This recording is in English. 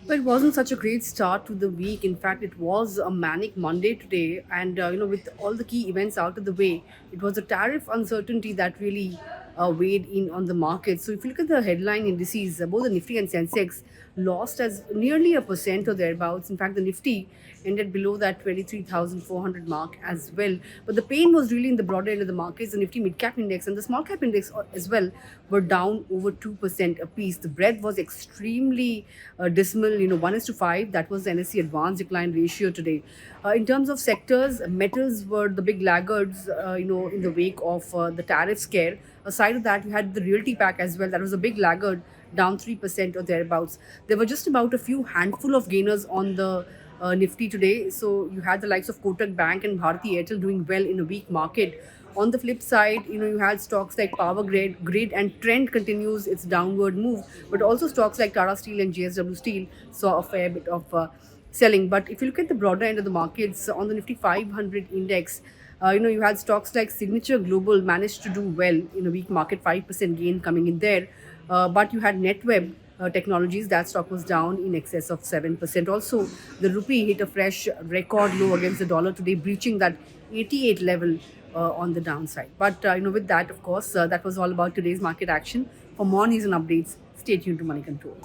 Well, it wasn't such a great start to the week. In fact, it was a manic Monday today, and with all the key events out of the way, it was the tariff uncertainty that really weighed in on the market. So, if you look at the headline indices, both the Nifty and Sensex lost as nearly a percent or thereabouts. In fact, the Nifty ended below that 23,400 mark as well. But the pain was really in the broader end of the markets. The Nifty mid cap index and the small cap index as well were down over 2% apiece. The breadth was extremely dismal, 1 is to 5. That was the NSE advanced decline ratio today. In terms of sectors, metals were the big laggards, in the wake of the tariff scare. Aside of that, you had the realty pack as well. That was a big laggard, down 3% or thereabouts. There were just about a few handful of gainers on the Nifty today. So you had the likes of Kotak Bank and Bharti Airtel doing well in a weak market. On the flip side, you had stocks like Power Grid and Trend continues its downward move, but also stocks like Tata Steel and JSW Steel saw a fair bit of selling. But if you look at the broader end of the markets on the Nifty 500 index, you had stocks like Signature Global managed to do well in a weak market, 5% gain coming in there. But you had NetWeb Technologies, that stock was down in excess of 7%. Also, the rupee hit a fresh record low against the dollar today, breaching that 88 level on the downside. But with that, of course, that was all about today's market action. For more news and updates, stay tuned to Money Control.